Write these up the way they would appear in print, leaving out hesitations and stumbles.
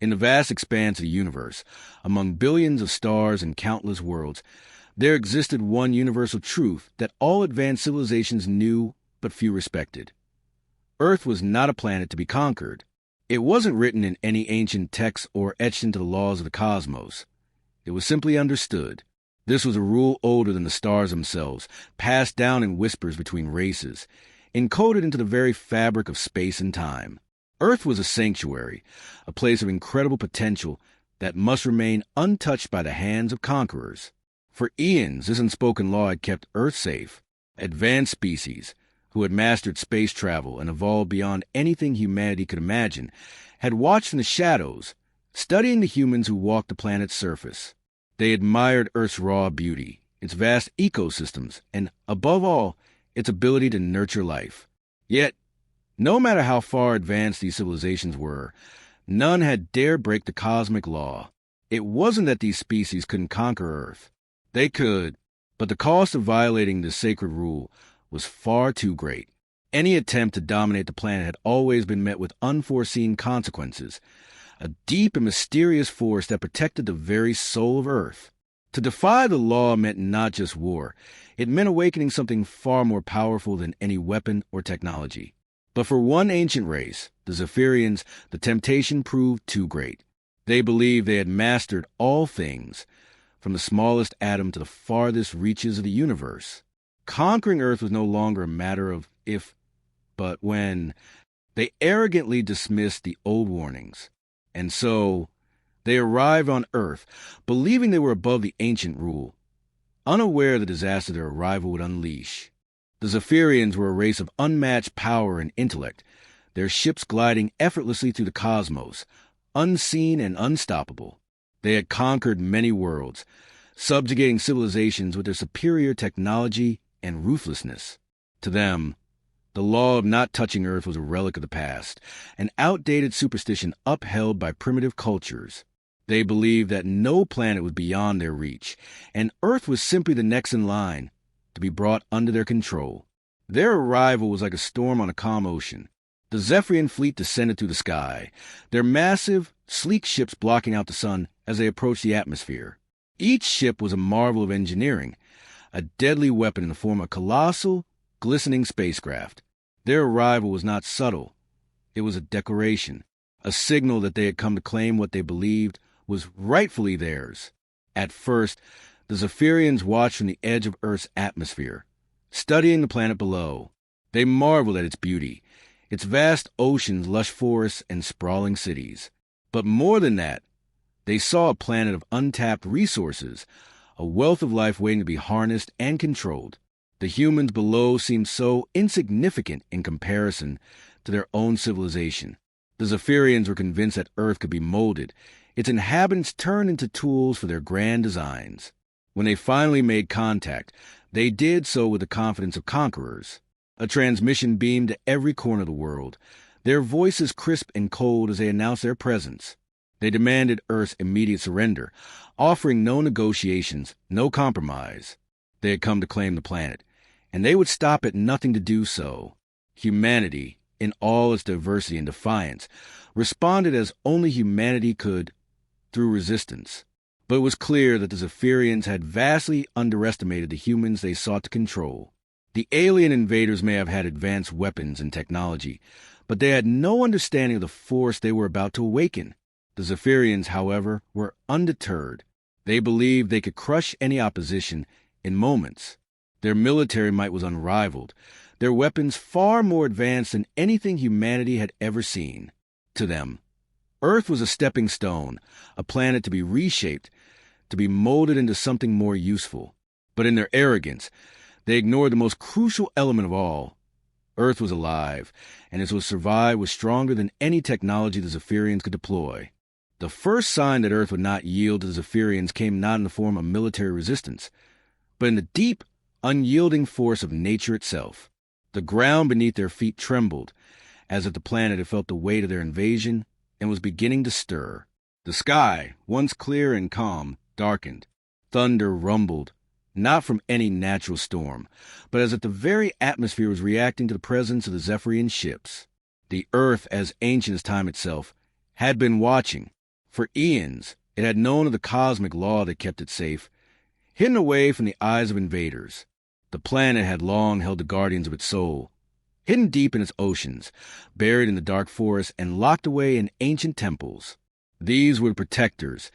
In the vast expanse of the universe, among billions of stars and countless worlds, there existed one universal truth that all advanced civilizations knew but few respected. Earth was not a planet to be conquered. It wasn't written in any ancient text or etched into the laws of the cosmos. It was simply understood. This was a rule older than the stars themselves, passed down in whispers between races, encoded into the very fabric of space and time. Earth was a sanctuary, a place of incredible potential that must remain untouched by the hands of conquerors. For eons, this unspoken law had kept Earth safe. Advanced species, who had mastered space travel and evolved beyond anything humanity could imagine, had watched in the shadows, studying the humans who walked the planet's surface. They admired Earth's raw beauty, its vast ecosystems, and, above all, its ability to nurture life. Yet, no matter how far advanced these civilizations were, none had dared break the cosmic law. It wasn't that these species couldn't conquer Earth. They could, but the cost of violating this sacred rule was far too great. Any attempt to dominate the planet had always been met with unforeseen consequences, a deep and mysterious force that protected the very soul of Earth. To defy the law meant not just war, it meant awakening something far more powerful than any weapon or technology. But for one ancient race, the Zephyrians, the temptation proved too great. They believed they had mastered all things, from the smallest atom to the farthest reaches of the universe. Conquering Earth was no longer a matter of if, but when. They arrogantly dismissed the old warnings. And so, they arrived on Earth, believing they were above the ancient rule, unaware of the disaster their arrival would unleash. The Zephyrians were a race of unmatched power and intellect, their ships gliding effortlessly through the cosmos, unseen and unstoppable. They had conquered many worlds, subjugating civilizations with their superior technology and ruthlessness. To them, the law of not touching Earth was a relic of the past, an outdated superstition upheld by primitive cultures. They believed that no planet was beyond their reach, and Earth was simply the next in line to be brought under their control. Their arrival was like a storm on a calm ocean. The Zephyrian fleet descended through the sky, their massive, sleek ships blocking out the sun as they approached the atmosphere. Each ship was a marvel of engineering, a deadly weapon in the form of a colossal, glistening spacecraft. Their arrival was not subtle. It was a declaration, a signal that they had come to claim what they believed was rightfully theirs. At first, the Zephyrians watched from the edge of Earth's atmosphere, studying the planet below. They marveled at its beauty, its vast oceans, lush forests, and sprawling cities. But more than that, they saw a planet of untapped resources, a wealth of life waiting to be harnessed and controlled. The humans below seemed so insignificant in comparison to their own civilization. The Zephyrians were convinced that Earth could be molded, its inhabitants turned into tools for their grand designs. When they finally made contact, they did so with the confidence of conquerors. A transmission beamed to every corner of the world, their voices crisp and cold as they announced their presence. They demanded Earth's immediate surrender, offering no negotiations, no compromise. They had come to claim the planet, and they would stop at nothing to do so. Humanity, in all its diversity and defiance, responded as only humanity could, through resistance. But it was clear that the Zephyrians had vastly underestimated the humans they sought to control. The alien invaders may have had advanced weapons and technology, but they had no understanding of the force they were about to awaken. The Zephyrians, however, were undeterred. They believed they could crush any opposition in moments. Their military might was unrivaled, their weapons far more advanced than anything humanity had ever seen. To them, Earth was a stepping stone, a planet to be reshaped, to be molded into something more useful. But in their arrogance, they ignored the most crucial element of all. Earth was alive, and its survive was stronger than any technology the Zephyrians could deploy. The first sign that Earth would not yield to the Zephyrians came not in the form of military resistance, but in the deep, unyielding force of nature itself. The ground beneath their feet trembled, as if the planet had felt the weight of their invasion and was beginning to stir. The sky, once clear and calm, darkened. Thunder rumbled, not from any natural storm, but as if the very atmosphere was reacting to the presence of the Zephyrian ships. The Earth, as ancient as time itself, had been watching. For eons, it had known of the cosmic law that kept it safe, hidden away from the eyes of invaders. The planet had long held the guardians of its soul, hidden deep in its oceans, buried in the dark forests, and locked away in ancient temples. These were the protectors,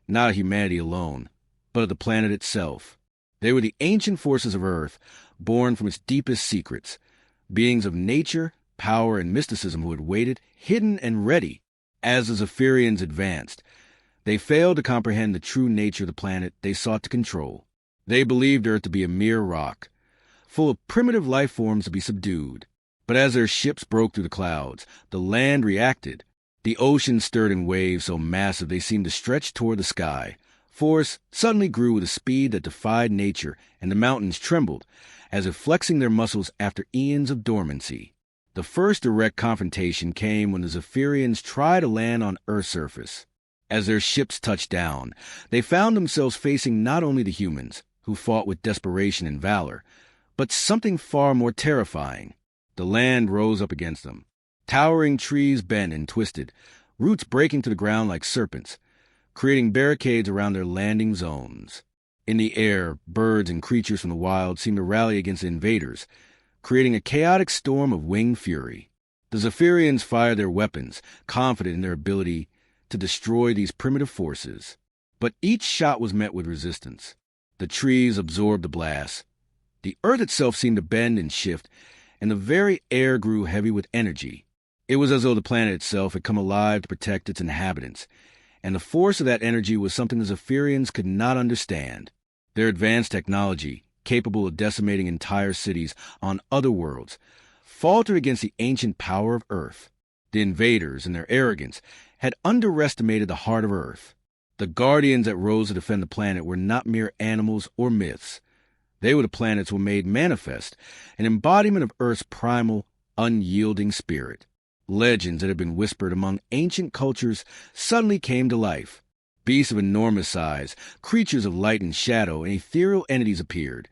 not of humanity alone, but of the planet itself. They were the ancient forces of Earth, born from its deepest secrets, beings of nature, power, and mysticism who had waited, hidden and ready, as the Zephyrians advanced. They failed to comprehend the true nature of the planet they sought to control. They believed Earth to be a mere rock, full of primitive life forms to be subdued. But as their ships broke through the clouds, the land reacted. The ocean stirred in waves so massive they seemed to stretch toward the sky. Forests suddenly grew with a speed that defied nature, and the mountains trembled, as if flexing their muscles after eons of dormancy. The first direct confrontation came when the Zephyrians tried to land on Earth's surface. As their ships touched down, they found themselves facing not only the humans, who fought with desperation and valor, but something far more terrifying. The land rose up against them. Towering trees bent and twisted, roots breaking to the ground like serpents, creating barricades around their landing zones. In the air, birds and creatures from the wild seemed to rally against the invaders, creating a chaotic storm of winged fury. The Zephyrians fired their weapons, confident in their ability to destroy these primitive forces. But each shot was met with resistance. The trees absorbed the blast. The earth itself seemed to bend and shift, and the very air grew heavy with energy. It was as though the planet itself had come alive to protect its inhabitants, and the force of that energy was something the Zephyrians could not understand. Their advanced technology, capable of decimating entire cities on other worlds, faltered against the ancient power of Earth. The invaders, in their arrogance, had underestimated the heart of Earth. The guardians that rose to defend the planet were not mere animals or myths. They were the planets who were made manifest, an embodiment of Earth's primal, unyielding spirit. Legends that had been whispered among ancient cultures suddenly came to life. Beasts of enormous size, creatures of light and shadow, and ethereal entities appeared,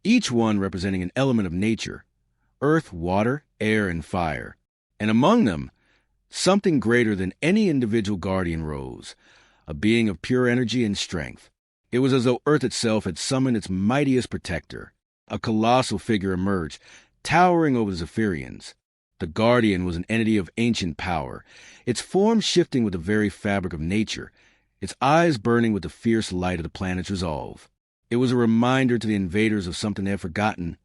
each one representing an element of nature: earth, water, air, and fire. And among them, something greater than any individual guardian rose, a being of pure energy and strength. It was as though Earth itself had summoned its mightiest protector. A colossal figure emerged, towering over the Zephyrians. The guardian was an entity of ancient power, its form shifting with the very fabric of nature, its eyes burning with the fierce light of the planet's resolve. It was a reminder to the invaders of something they had forgotten.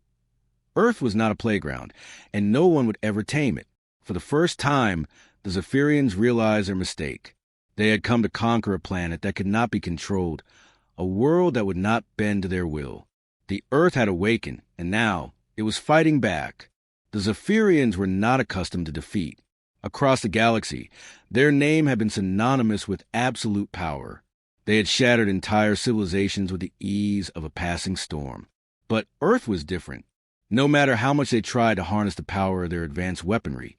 Earth was not a playground, and no one would ever tame it. For the first time, the Zephyrians realized their mistake. They had come to conquer a planet that could not be controlled, a world that would not bend to their will. The Earth had awakened, and now it was fighting back. The Zephyrians were not accustomed to defeat. Across the galaxy, their name had been synonymous with absolute power. They had shattered entire civilizations with the ease of a passing storm. But Earth was different. No matter how much they tried to harness the power of their advanced weaponry,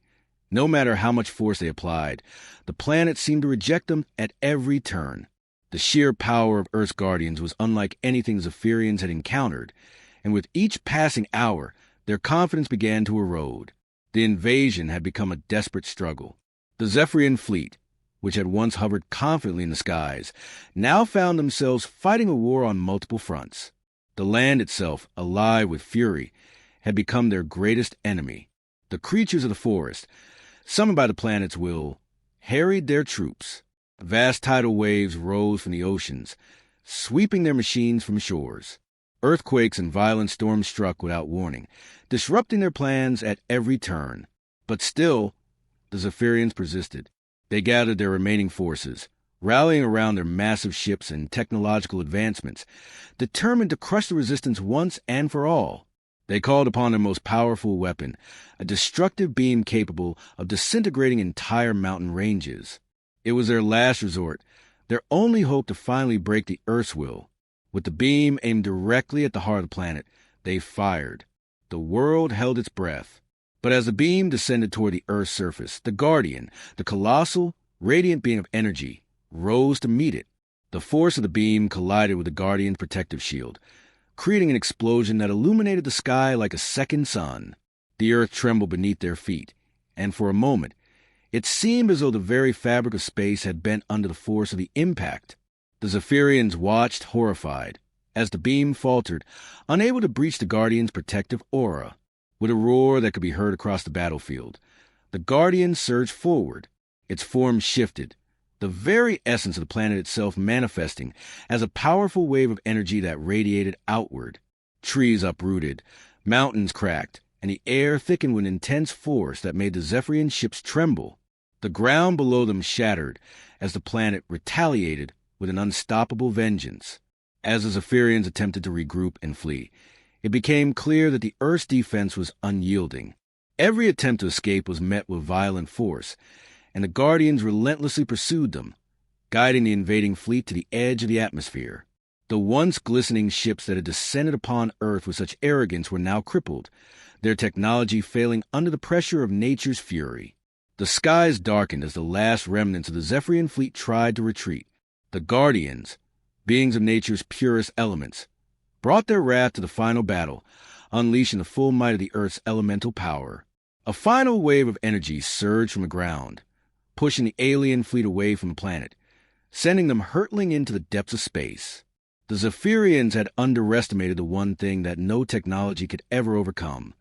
no matter how much force they applied, the planet seemed to reject them at every turn. The sheer power of Earth's guardians was unlike anything the Zephyrians had encountered, and with each passing hour, their confidence began to erode. The invasion had become a desperate struggle. The Zephyrian fleet, which had once hovered confidently in the skies, now found themselves fighting a war on multiple fronts. The land itself, alive with fury, had become their greatest enemy. The creatures of the forest, summoned by the planet's will, harried their troops. Vast tidal waves rose from the oceans, sweeping their machines from shores. Earthquakes and violent storms struck without warning, disrupting their plans at every turn. But still, the Zephyrians persisted. They gathered their remaining forces, rallying around their massive ships and technological advancements, determined to crush the resistance once and for all. They called upon their most powerful weapon, a destructive beam capable of disintegrating entire mountain ranges. It was their last resort, their only hope to finally break the Earth's will. With the beam aimed directly at the heart of the planet, they fired. The world held its breath. But as the beam descended toward the Earth's surface, the Guardian, the colossal, radiant being of energy, rose to meet it. The force of the beam collided with the Guardian's protective shield, creating an explosion that illuminated the sky like a second sun. The Earth trembled beneath their feet, and for a moment, It seemed as though the very fabric of space had bent under the force of the impact. The Zephyrians watched, horrified, as the beam faltered, unable to breach the Guardians' protective aura. With a roar that could be heard across the battlefield, the Guardian surged forward. Its form shifted, the very essence of the planet itself manifesting as a powerful wave of energy that radiated outward. Trees uprooted, mountains cracked, and the air thickened with intense force that made the Zephyrian ships tremble. The ground below them shattered as the planet retaliated with an unstoppable vengeance. As the Zephyrians attempted to regroup and flee, it became clear that the Earth's defense was unyielding. Every attempt to escape was met with violent force, and the Guardians relentlessly pursued them, guiding the invading fleet to the edge of the atmosphere. The once glistening ships that had descended upon Earth with such arrogance were now crippled, their technology failing under the pressure of nature's fury. The skies darkened as the last remnants of the Zephyrian fleet tried to retreat. The Guardians, beings of nature's purest elements, brought their wrath to the final battle, unleashing the full might of the Earth's elemental power. A final wave of energy surged from the ground, pushing the alien fleet away from the planet, sending them hurtling into the depths of space. The Zephyrians had underestimated the one thing that no technology could ever overcome,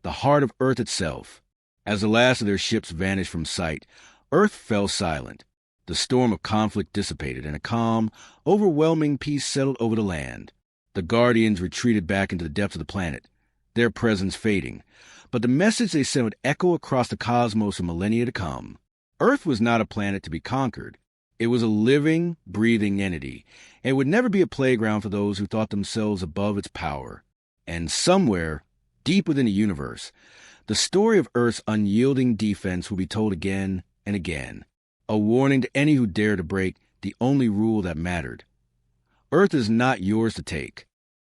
the heart of Earth itself. As the last of their ships vanished from sight, Earth fell silent. The storm of conflict dissipated, and a calm, overwhelming peace settled over the land. The Guardians retreated back into the depths of the planet, their presence fading, but the message they sent would echo across the cosmos for millennia to come. Earth was not a planet to be conquered. It was a living, breathing entity, and would never be a playground for those who thought themselves above its power. And somewhere, deep within the universe, the story of Earth's unyielding defense will be told again and again, a warning to any who dare to break the only rule that mattered. Earth is not yours to take.